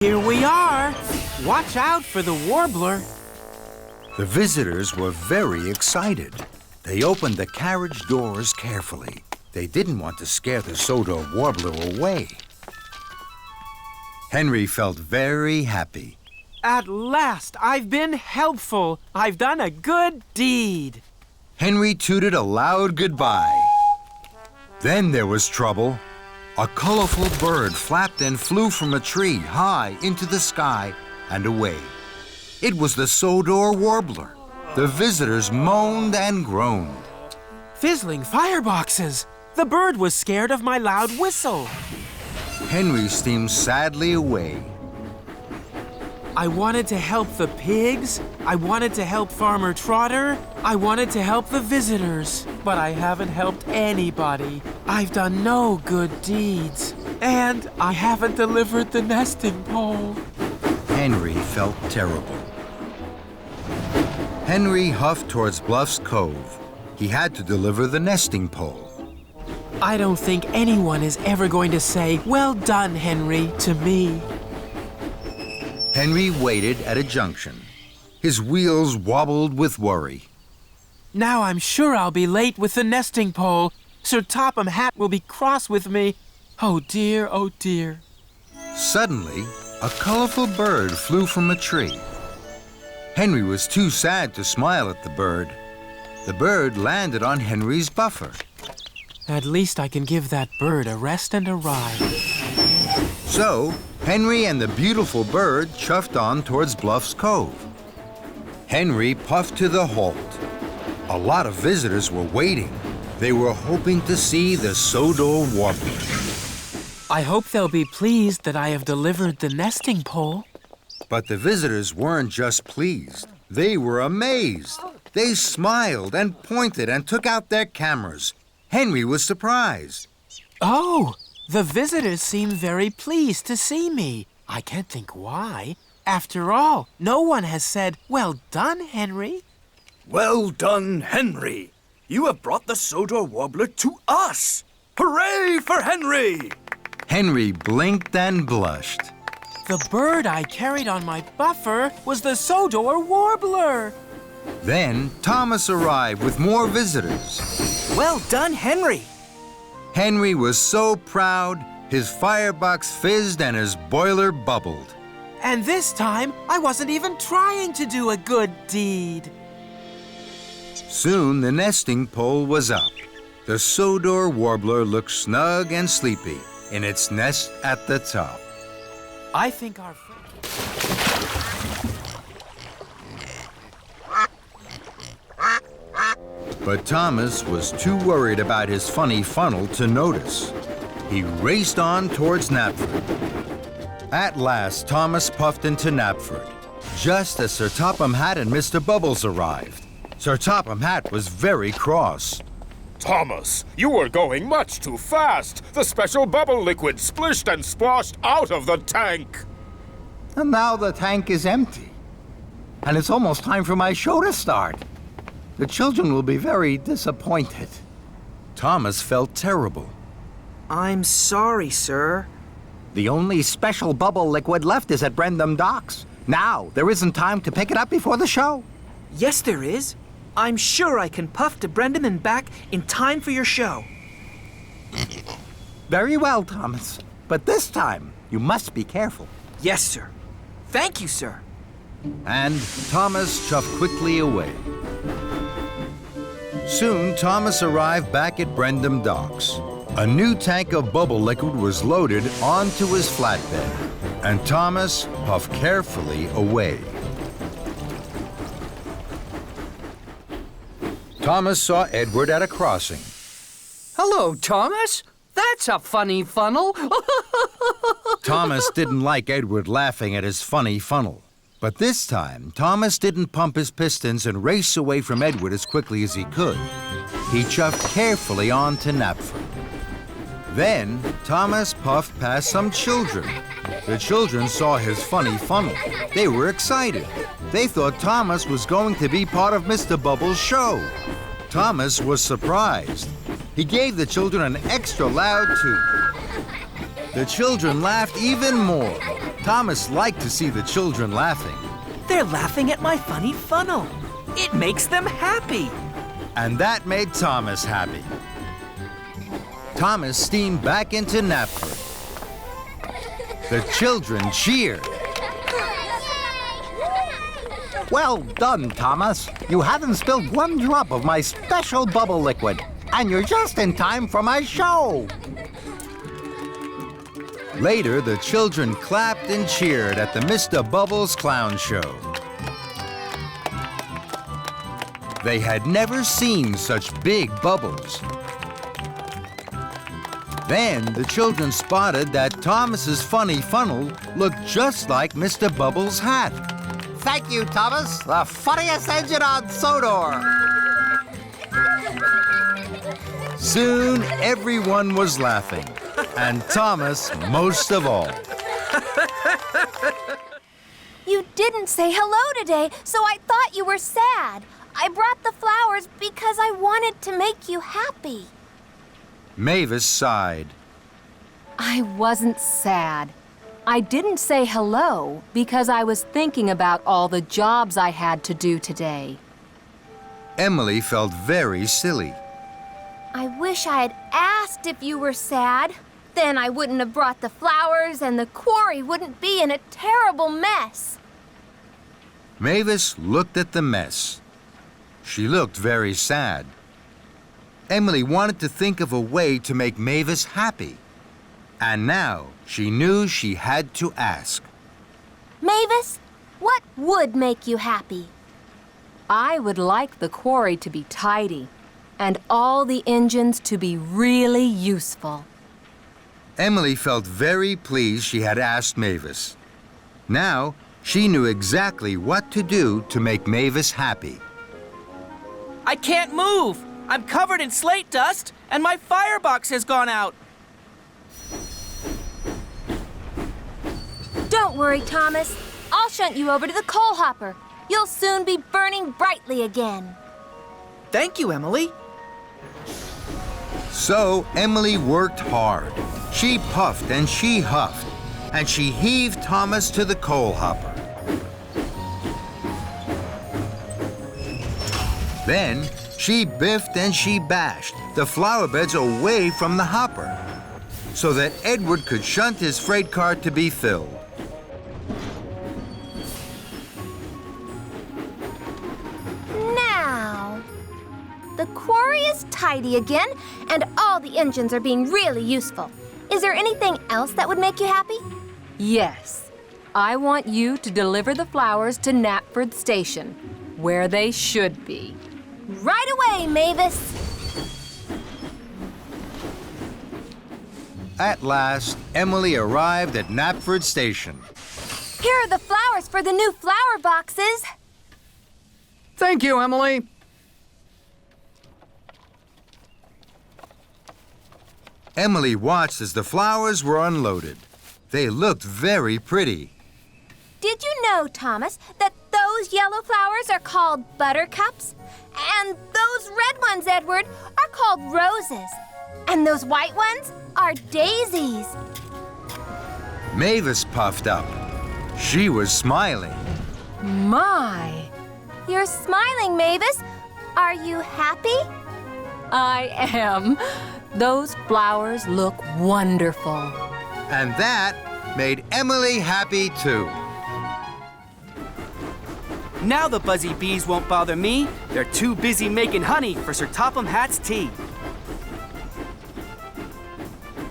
Here we are. Watch out for the warbler. The visitors were very excited. They opened the carriage doors carefully. They didn't want to scare the Sodor warbler away. Henry felt very happy. At last, I've been helpful. I've done a good deed. Henry tooted a loud goodbye. Then there was trouble. A colorful bird flapped and flew from a tree high into the sky and away. It was the Sodor warbler. The visitors moaned and groaned. Fizzling fireboxes. The bird was scared of my loud whistle. Henry steamed sadly away. I wanted to help the pigs. I wanted to help Farmer Trotter. I wanted to help the visitors. But I haven't helped anybody. I've done no good deeds. And I haven't delivered the nesting pole. Henry felt terrible. Henry huffed towards Bluff's Cove. He had to deliver the nesting pole. I don't think anyone is ever going to say, "Well done, Henry," to me. Henry waited at a junction. His wheels wobbled with worry. Now I'm sure I'll be late with the nesting pole. Sir Topham Hatt will be cross with me. Oh dear, oh dear. Suddenly, a colorful bird flew from a tree. Henry was too sad to smile at the bird. The bird landed on Henry's buffer. At least I can give that bird a rest and a ride. So, Henry and the beautiful bird chuffed on towards Bluff's Cove. Henry puffed to the halt. A lot of visitors were waiting. They were hoping to see the Sodor warbler. I hope they'll be pleased that I have delivered the nesting pole. But the visitors weren't just pleased. They were amazed. They smiled and pointed and took out their cameras. Henry was surprised. Oh, the visitors seem very pleased to see me. I can't think why. After all, no one has said, "Well done, Henry." Well done, Henry. You have brought the Sodor warbler to us. Hooray for Henry! Henry blinked and blushed. The bird I carried on my buffer was the Sodor warbler. Then Thomas arrived with more visitors. Well done, Henry. Henry was so proud, his firebox fizzed and his boiler bubbled. And this time, I wasn't even trying to do a good deed. Soon the nesting pole was up. The Sodor warbler looked snug and sleepy in its nest at the top. I think our But Thomas was too worried about his funny funnel to notice. He raced on towards Knapford. At last, Thomas puffed into Knapford, just as Sir Topham Hatt and Mr. Bubbles arrived. Sir Topham Hatt was very cross. Thomas, you were going much too fast. The special bubble liquid splished and splashed out of the tank. And now the tank is empty. And it's almost time for my show to start. The children will be very disappointed. Thomas felt terrible. I'm sorry, sir. The only special bubble liquid left is at Brendam Docks. Now, there isn't time to pick it up before the show. Yes, there is. I'm sure I can puff to Brendan and back in time for your show. Very well, Thomas. But this time, you must be careful. Yes, sir. Thank you, sir. And Thomas chuffed quickly away. Soon, Thomas arrived back at Brendam Docks. A new tank of bubble liquid was loaded onto his flatbed, and Thomas puffed carefully away. Thomas saw Edward at a crossing. Hello, Thomas. That's a funny funnel. Thomas didn't like Edward laughing at his funny funnel. But this time, Thomas didn't pump his pistons and race away from Edward as quickly as he could. He chuffed carefully on to Knapford. Then, Thomas puffed past some children. The children saw his funny funnel. They were excited. They thought Thomas was going to be part of Mr. Bubble's show. Thomas was surprised. He gave the children an extra loud toot. The children laughed even more. Thomas liked to see the children laughing, They're laughing at my funny funnel. It makes them happy. and that made Thomas happy. Thomas steamed back into Knapford. The children cheered. Well done, Thomas. You haven't spilled one drop of my special bubble liquid. And you're just in time for my show. Later, the children clapped and cheered at the Mr. Bubbles clown show. They had never seen such big bubbles. Then the children spotted that Thomas's funny funnel looked just like Mr. Bubbles' hat. Thank you, Thomas. The funniest engine on Sodor. Soon, everyone was laughing, and Thomas most of all. You didn't say hello today, so I thought you were sad. I brought the flowers because I wanted to make you happy. Mavis sighed. I wasn't sad. I didn't say hello because I was thinking about all the jobs I had to do today. Emily felt very silly. I wish I had asked if you were sad. Then I wouldn't have brought the flowers and the quarry wouldn't be in a terrible mess. Mavis looked at the mess. She looked very sad. Emily wanted to think of a way to make Mavis happy. And now she knew she had to ask. Mavis, what would make you happy? I would like the quarry to be tidy and all the engines to be really useful. Emily felt very pleased she had asked Mavis. Now she knew exactly what to do to make Mavis happy. I can't move. I'm covered in slate dust, and my firebox has gone out. Don't worry, Thomas. I'll shunt you over to the coal hopper. You'll soon be burning brightly again. Thank you, Emily. So Emily worked hard. She puffed and she huffed, and she heaved Thomas to the coal hopper. Then she biffed and she bashed the flower beds away from the hopper so that Edward could shunt his freight car to be filled. Now, the quarry is tidy again, and all the engines are being really useful. Is there anything else that would make you happy? Yes, I want you to deliver the flowers to Knapford Station, where they should be. Right away, Mavis. At last, Emily arrived at Knapford Station. Here are the flowers for the new flower boxes. Thank you, Emily. Emily watched as the flowers were unloaded. They looked very pretty. Did you know, Thomas, that those yellow flowers are called buttercups? And those red ones, Edward, are called roses. And those white ones are daisies. Mavis puffed up. She was smiling. My, You're smiling, Mavis. Are you happy? I am. Those flowers look wonderful. And that made Emily happy too. Now the buzzy bees won't bother me. They're too busy making honey for Sir Topham Hatt's tea.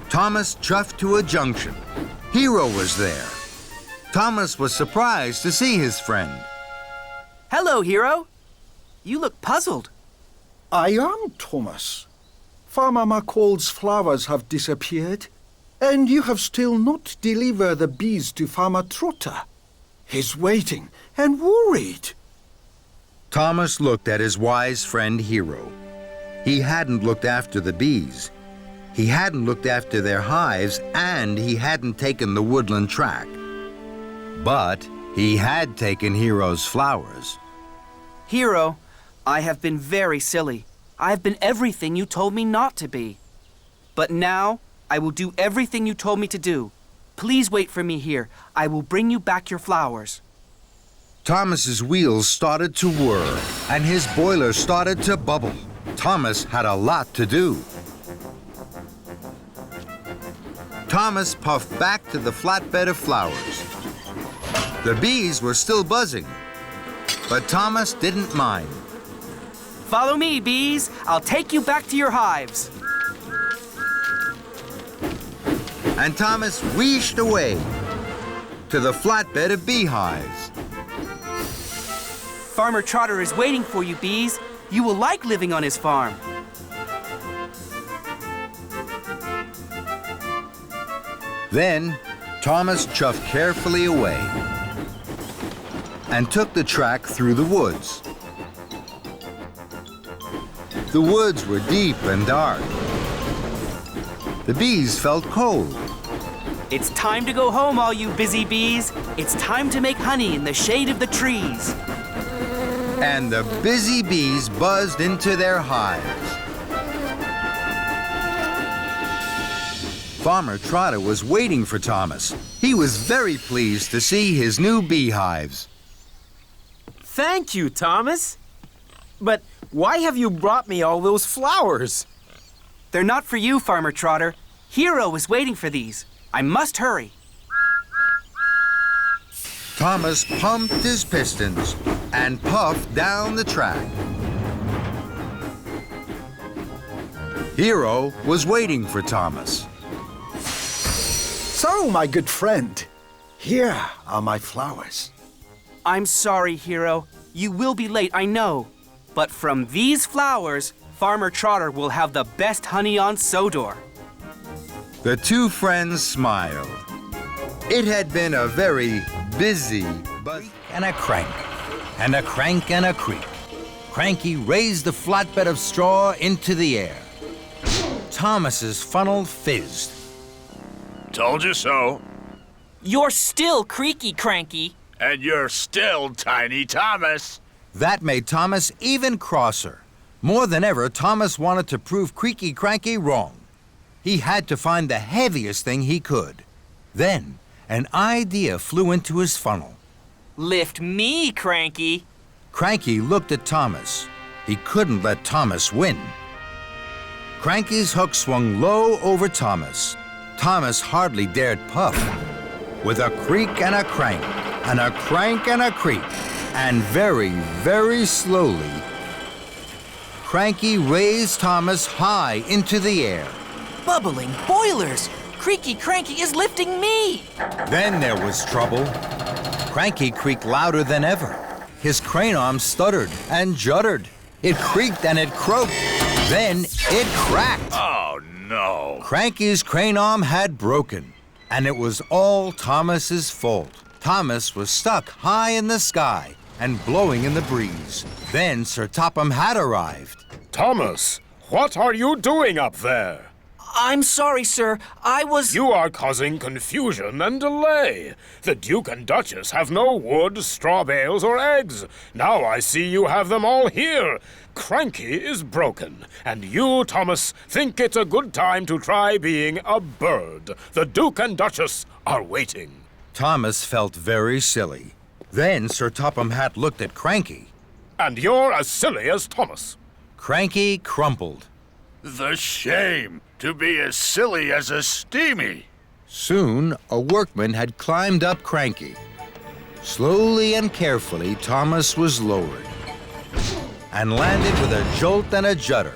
Thomas chuffed to a junction. Hiro was there. Thomas was surprised to see his friend. Hello, Hiro. You look puzzled. I am Thomas. Farmer McCall's flowers have disappeared, and you have still not delivered the bees to Farmer Trotter. He's waiting and worried. Thomas looked at his wise friend Hiro. He hadn't looked after the bees. He hadn't looked after their hives, and he hadn't taken the woodland track. But he had taken Hiro's flowers. Hiro, I have been very silly. I have been everything you told me not to be. But now, I will do everything you told me to do. Please wait for me here. I will bring you back your flowers. Thomas's wheels started to whir, and his boiler started to bubble. Thomas had a lot to do. Thomas puffed back to the flatbed of flowers. The bees were still buzzing, but Thomas didn't mind. Follow me, bees. I'll take you back to your hives. And Thomas wheeshed away to the flatbed of beehives. Farmer Trotter is waiting for you, bees. You will like living on his farm. Then Thomas chuffed carefully away and took the track through the woods. The woods were deep and dark. The bees felt cold. It's time to go home, all you busy bees. It's time to make honey in the shade of the trees. And the busy bees buzzed into their hives. Farmer Trotter was waiting for Thomas. He was very pleased to see his new beehives. Thank you, Thomas. But why have you brought me all those flowers? They're not for you, Farmer Trotter. Hiro is waiting for these. I must hurry. Thomas pumped his pistons and puffed down the track. Hiro was waiting for Thomas. So, my good friend, here are my flowers. I'm sorry, Hiro. You will be late, I know. But from these flowers, Farmer Trotter will have the best honey on Sodor. The two friends smiled. It had been a very busy buzz and a crank, and a crank and a creak. Cranky raised the flatbed of straw into the air. Thomas's funnel fizzed. Told you so. You're still creaky, Cranky. And you're still Tiny Thomas. That made Thomas even crosser. More than ever, Thomas wanted to prove Creaky Cranky wrong. He had to find the heaviest thing he could. Then, an idea flew into his funnel. Lift me, Cranky. Cranky looked at Thomas. He couldn't let Thomas win. Cranky's hook swung low over Thomas. Thomas hardly dared puff. With a creak and a crank, and a crank and a creak, and very, very slowly, Cranky raised Thomas high into the air. Bubbling boilers! Creaky Cranky is lifting me! Then there was trouble. Cranky creaked louder than ever. His crane arm stuttered and juddered. It creaked and it croaked. Then it cracked. Oh, no. Cranky's crane arm had broken, and it was all Thomas's fault. Thomas was stuck high in the sky and blowing in the breeze. Then Sir Topham had arrived. Thomas, what are you doing up there? I'm sorry, sir. I was... You are causing confusion and delay. The Duke and Duchess have no wood, straw bales, or eggs. Now I see you have them all here. Cranky is broken, and you, Thomas, think it's a good time to try being a bird. The Duke and Duchess are waiting. Thomas felt very silly. Then Sir Topham Hatt looked at Cranky. And you're as silly as Thomas. Cranky crumpled. The shame to be as silly as a steamy. Soon, a workman had climbed up Cranky. Slowly and carefully, Thomas was lowered and landed with a jolt and a judder,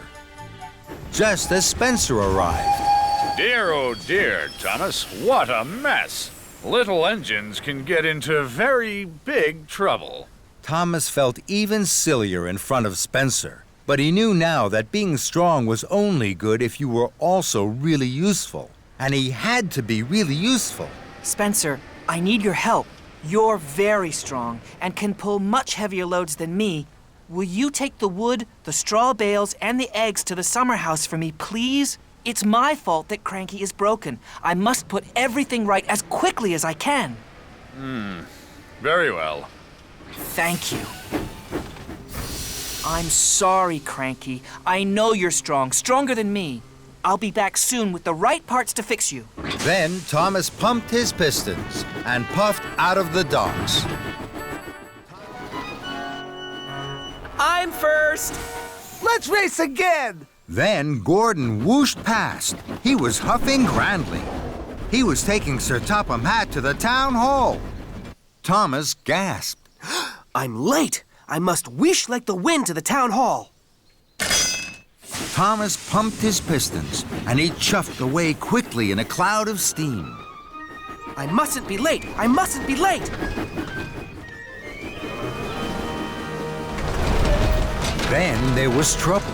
just as Spencer arrived. Dear, oh dear, Thomas, what a mess. Little engines can get into very big trouble. Thomas felt even sillier in front of Spencer, but he knew now that being strong was only good if you were also really useful. And he had to be really useful. Spencer, I need your help. You're very strong and can pull much heavier loads than me. Will you take the wood, the straw bales, and the eggs to the summer house for me, please? It's my fault that Cranky is broken. I must put everything right as quickly as I can. Very well. Thank you. I'm sorry, Cranky. I know you're strong, stronger than me. I'll be back soon with the right parts to fix you. Then Thomas pumped his pistons and puffed out of the docks. I'm first! Let's race again! Then Gordon whooshed past. He was huffing grandly. He was taking Sir Topham Hatt to the town hall. Thomas gasped. I'm late! I must whoosh like the wind to the town hall. Thomas pumped his pistons, and he chuffed away quickly in a cloud of steam. I mustn't be late! I mustn't be late! Then there was trouble.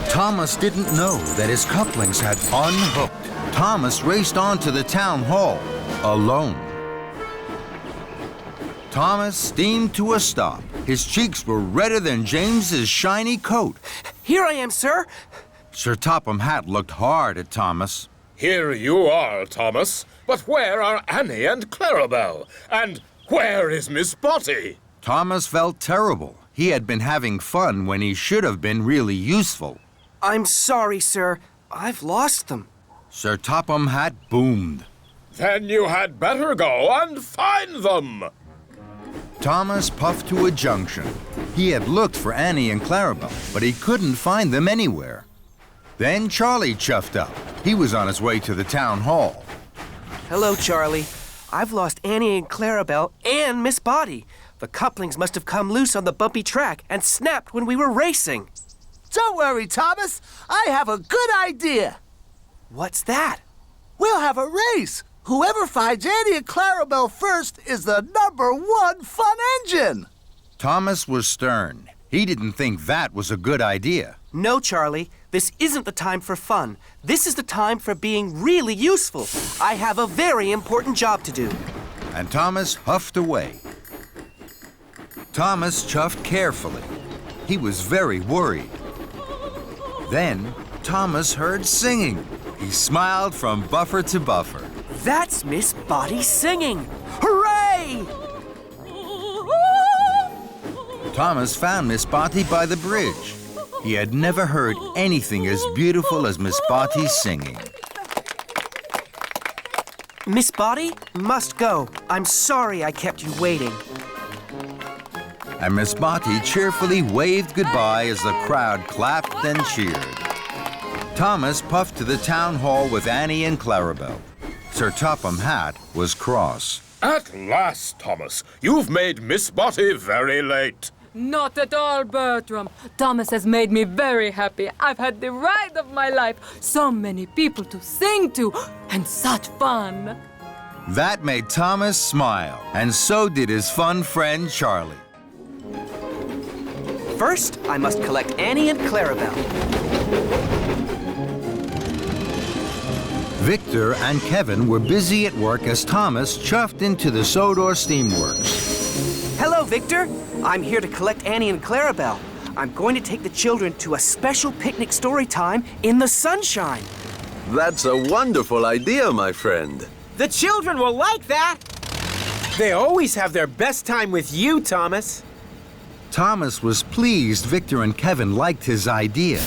Thomas didn't know that his couplings had unhooked. Thomas raced on to the town hall, alone. Thomas steamed to a stop. His cheeks were redder than James's shiny coat. Here I am, sir. Sir Topham Hatt looked hard at Thomas. Here you are, Thomas. But where are Annie and Clarabelle? And where is Miss Botty? Thomas felt terrible. He had been having fun when he should have been really useful. I'm sorry, sir. I've lost them. Sir Topham Hatt boomed. Then you had better go and find them. Thomas puffed to a junction. He had looked for Annie and Clarabelle, but he couldn't find them anywhere. Then Charlie chuffed up. He was on his way to the town hall. Hello, Charlie. I've lost Annie and Clarabelle and Miss Botty. The couplings must have come loose on the bumpy track and snapped when we were racing. Don't worry, Thomas. I have a good idea. What's that? We'll have a race. Whoever finds Annie and Clarabelle first is the #1 fun engine. Thomas was stern. He didn't think that was a good idea. No, Charlie. This isn't the time for fun. This is the time for being really useful. I have a very important job to do. And Thomas huffed away. Thomas chuffed carefully. He was very worried. Then Thomas heard singing. He smiled from buffer to buffer. That's Miss Botty singing! Hooray! Thomas found Miss Botty by the bridge. He had never heard anything as beautiful as Miss Botty's singing. Miss Botty must go. I'm sorry I kept you waiting. And Miss Botty cheerfully waved goodbye as the crowd clapped and cheered. Thomas puffed to the town hall with Annie and Clarabelle. Sir Topham Hatt was cross. At last, Thomas. You've made Miss Botty very late. Not at all, Bertram. Thomas has made me very happy. I've had the ride of my life. So many people to sing to, and such fun. That made Thomas smile, and so did his fun friend Charlie. First, I must collect Annie and Clarabelle. Victor and Kevin were busy at work as Thomas chuffed into the Sodor steamworks. Hello, Victor. I'm here to collect Annie and Clarabelle. I'm going to take the children to a special picnic story time in the sunshine. That's a wonderful idea, my friend. The children will like that. They always have their best time with you, Thomas. Thomas was pleased Victor and Kevin liked his idea.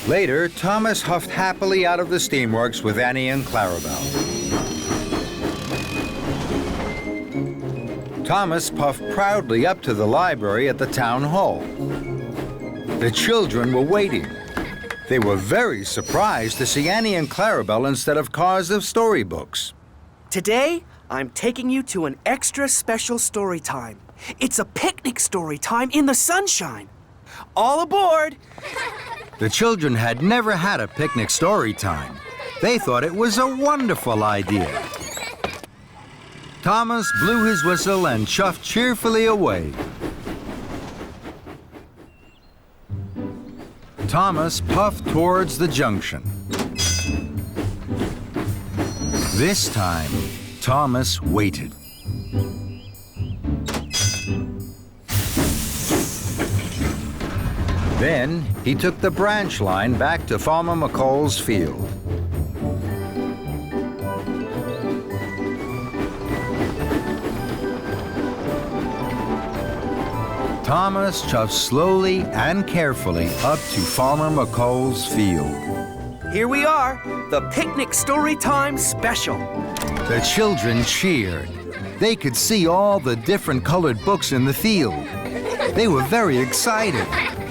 Later, Thomas huffed happily out of the steamworks with Annie and Clarabelle. Thomas puffed proudly up to the library at the town hall. The children were waiting. They were very surprised to see Annie and Clarabelle instead of cars of storybooks. Today, I'm taking you to an extra special story time. It's a picnic story time in the sunshine. All aboard! The children had never had a picnic story time. They thought it was a wonderful idea. Thomas blew his whistle and chuffed cheerfully away. Thomas puffed towards the junction. This time, Thomas waited. Then he took the branch line back to Farmer McCall's field. Thomas chuffed slowly and carefully up to Farmer McColl's field. Here we are, the picnic story time special. The children cheered. They could see all the different colored books in the field. They were very excited.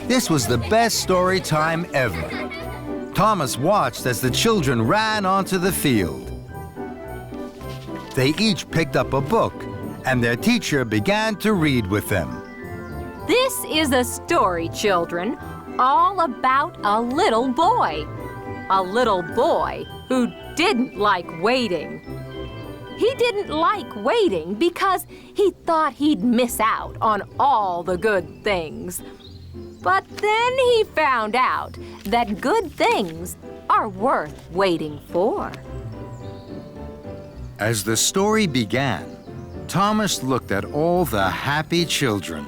This was the best story time ever. Thomas watched as the children ran onto the field. They each picked up a book, and their teacher began to read with them. This is a story, children, all about a little boy. A little boy who didn't like waiting. He didn't like waiting because he thought he'd miss out on all the good things. But then he found out that good things are worth waiting for. As the story began, Thomas looked at all the happy children.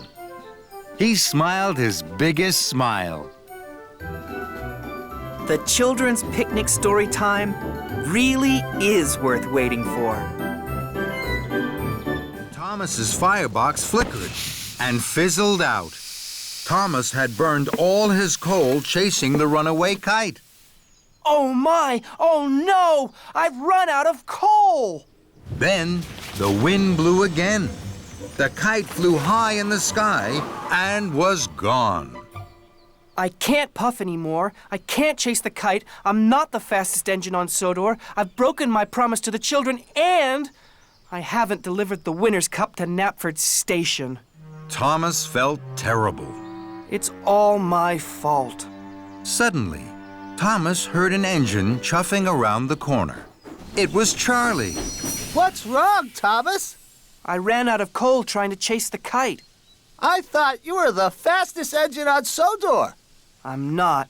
He smiled his biggest smile. The children's picnic story time really is worth waiting for. Thomas's firebox flickered and fizzled out. Thomas had burned all his coal chasing the runaway kite. Oh my! Oh no! I've run out of coal! Then the wind blew again. The kite flew high in the sky and was gone. I can't puff anymore. I can't chase the kite. I'm not the fastest engine on Sodor. I've broken my promise to the children, and I haven't delivered the winner's cup to Knapford Station. Thomas felt terrible. It's all my fault. Suddenly, Thomas heard an engine chuffing around the corner. It was Charlie. What's wrong, Thomas? I ran out of coal trying to chase the kite. I thought you were the fastest engine on Sodor. I'm not.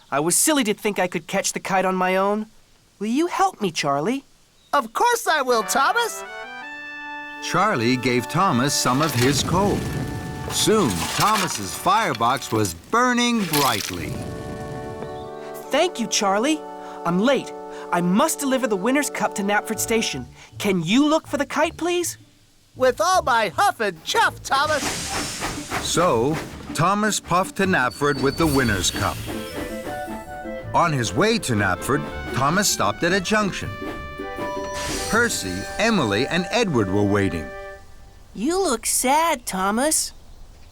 I was silly to think I could catch the kite on my own. Will you help me, Charlie? Of course I will, Thomas. Charlie gave Thomas some of his coal. Soon, Thomas's firebox was burning brightly. Thank you, Charlie. I'm late. I must deliver the winner's cup to Knapford Station. Can you look for the kite, please? With all my huff and chuff, Thomas. So, Thomas puffed to Knapford with the winner's cup. On his way to Knapford, Thomas stopped at a junction. Percy, Emily, and Edward were waiting. You look sad, Thomas.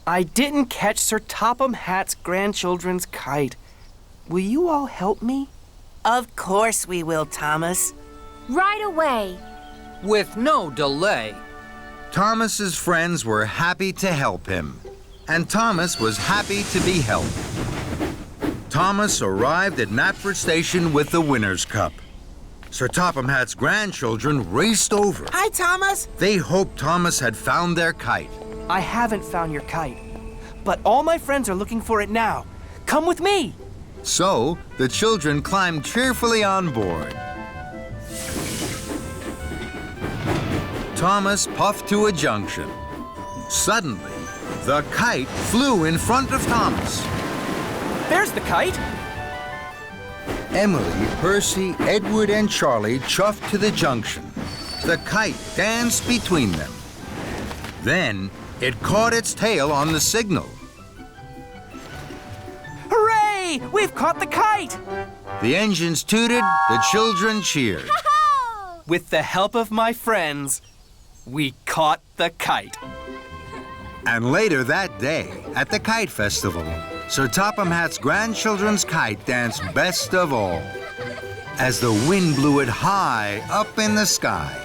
I didn't catch Sir Topham Hatt's grandchildren's kite. Will you all help me? Of course we will, Thomas. Right away. With no delay. Thomas's friends were happy to help him, and Thomas was happy to be helped. Thomas arrived at Knapford Station with the winner's cup. Sir Topham Hatt's grandchildren raced over. Hi, Thomas. They hoped Thomas had found their kite. I haven't found your kite, but all my friends are looking for it now. Come with me. So, the children climbed cheerfully on board. Thomas puffed to a junction. Suddenly, the kite flew in front of Thomas. There's the kite. Emily, Percy, Edward, and Charlie chuffed to the junction. The kite danced between them. Then, it caught its tail on the signal. Hooray! We've caught the kite! The engines tooted, the children cheered. With the help of my friends, we caught the kite. And later that day, at the Kite Festival, Sir Topham Hatt's grandchildren's kite danced best of all, as the wind blew it high up in the sky.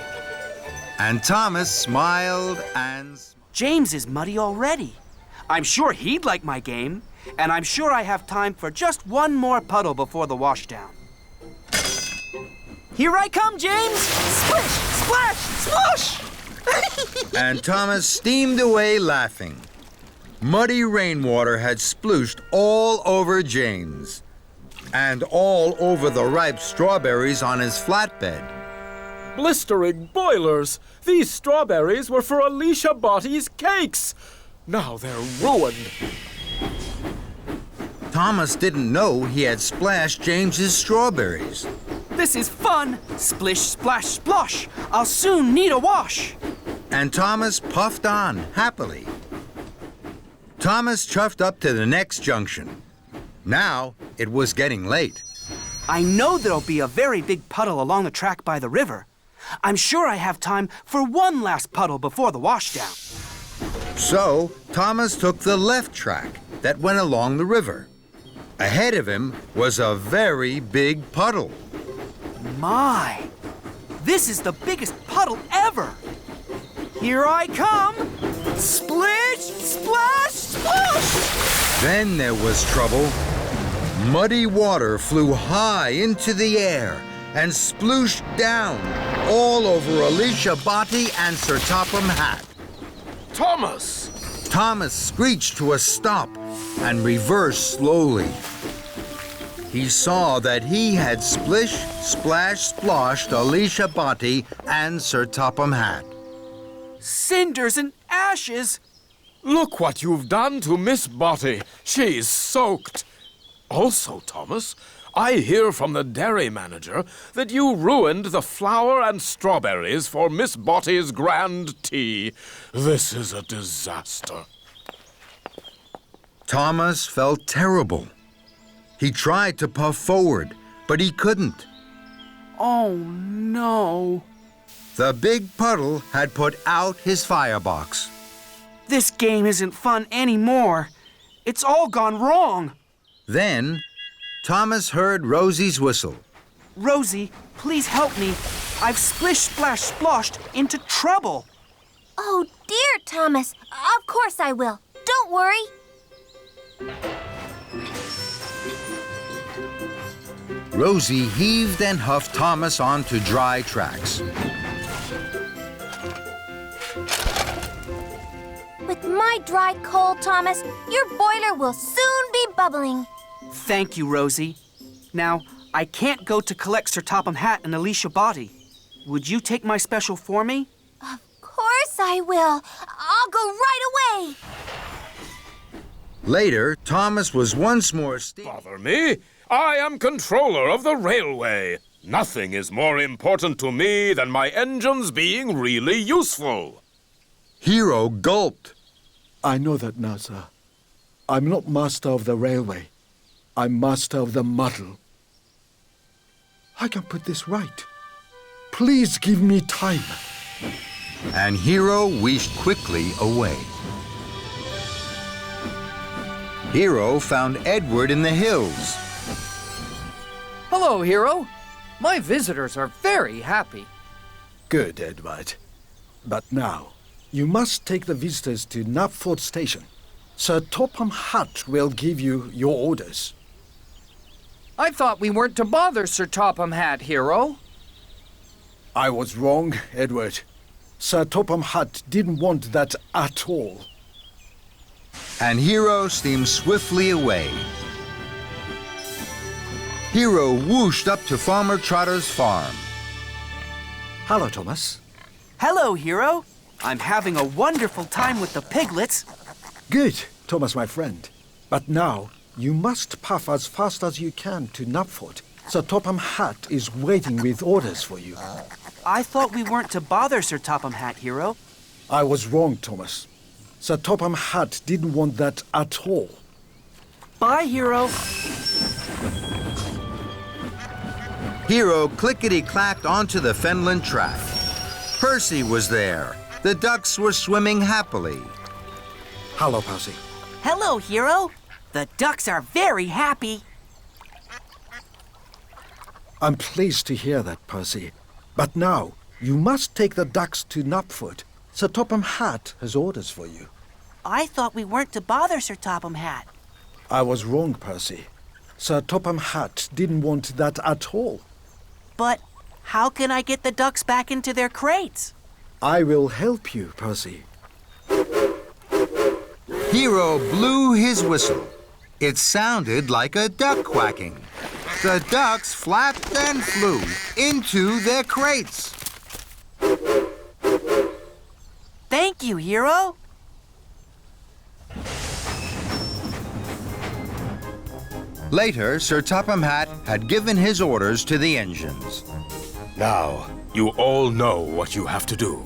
And Thomas smiled and... James is muddy already. I'm sure he'd like my game, and I'm sure I have time for just one more puddle before the washdown. Here I come, James! Splish, splash, swoosh! And Thomas steamed away laughing. Muddy rainwater had splooshed all over James, and all over the ripe strawberries on his flatbed. Blistering boilers! These strawberries were for Alicia Bottie's cakes! Now they're ruined. Thomas didn't know he had splashed James's strawberries. This is fun! Splish, splash, splosh! I'll soon need a wash! And Thomas puffed on happily. Thomas chuffed up to the next junction. Now it was getting late. I know there'll be a very big puddle along the track by the river. I'm sure I have time for one last puddle before the washdown. So Thomas took the left track that went along the river. Ahead of him was a very big puddle. My! This is the biggest puddle ever! Here I come! Splish, splash, splash! Then there was trouble. Muddy water flew high into the air and splooshed down all over Alicia Botti and Sir Topham Hatt. Thomas! Thomas screeched to a stop and reversed slowly. He saw that he had splish, splash, splashed Alicia Botti and Sir Topham Hatt. Cinders and ashes! Look what you've done to Miss Botti. She's soaked. Also, Thomas, I hear from the dairy manager that you ruined the flour and strawberries for Miss Botti's grand tea. This is a disaster. Thomas felt terrible. He tried to puff forward, but he couldn't. Oh, no. The big puddle had put out his firebox. This game isn't fun anymore. It's all gone wrong. Then, Thomas heard Rosie's whistle. Rosie, please help me. I've splish-splash-splashed into trouble. Oh, dear, Thomas. Of course I will. Don't worry. Rosie heaved and huffed Thomas onto dry tracks. With my dry coal, Thomas, your boiler will soon be bubbling. Thank you, Rosie. Now, I can't go to collect Sir Topham Hatt and Alicia Botti. Would you take my special for me? Of course I will. I'll go right away. Later, Thomas was once more Bother me? I am controller of the railway. Nothing is more important to me than my engines being really useful. Hiro gulped. I know that now, sir. I'm not master of the railway. I'm master of the muddle. I can put this right. Please give me time. And Hiro wheezed quickly away. Hiro found Edward in the hills. Hello, Hiro. My visitors are very happy. Good, Edward. But now, you must take the visitors to Knapford Station. Sir Topham Hatt will give you your orders. I thought we weren't to bother Sir Topham Hatt, Hiro. I was wrong, Edward. Sir Topham Hatt didn't want that at all. And Hiro steamed swiftly away. Hiro whooshed up to Farmer Trotter's farm. Hello, Thomas. Hello, Hiro. I'm having a wonderful time with the piglets. Good, Thomas, my friend. But now, you must puff as fast as you can to Knapford. Sir Topham Hatt is waiting with orders for you. I thought we weren't to bother Sir Topham Hatt, Hiro. I was wrong, Thomas. Sir Topham Hatt didn't want that at all. Bye, Hiro. Hiro clickety-clacked onto the Fenland track. Percy was there. The ducks were swimming happily. Hello, Percy. Hello, Hiro. The ducks are very happy. I'm pleased to hear that, Percy. But now, you must take the ducks to Knapford. Sir Topham Hatt has orders for you. I thought we weren't to bother Sir Topham Hatt. I was wrong, Percy. Sir Topham Hatt didn't want that at all. But how can I get the ducks back into their crates? I will help you, Percy. Hiro blew his whistle. It sounded like a duck quacking. The ducks flapped and flew into their crates. Thank you, Hiro. Later, Sir Topham Hatt had given his orders to the engines. Now, you all know what you have to do.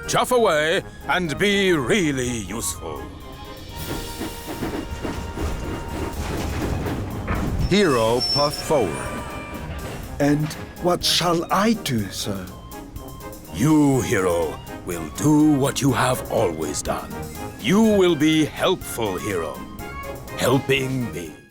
Chuff away and be really useful. Hiro puffed forward. And what shall I do, sir? You, Hiro, will do what you have always done. You will be helpful, Hiro. Helping me.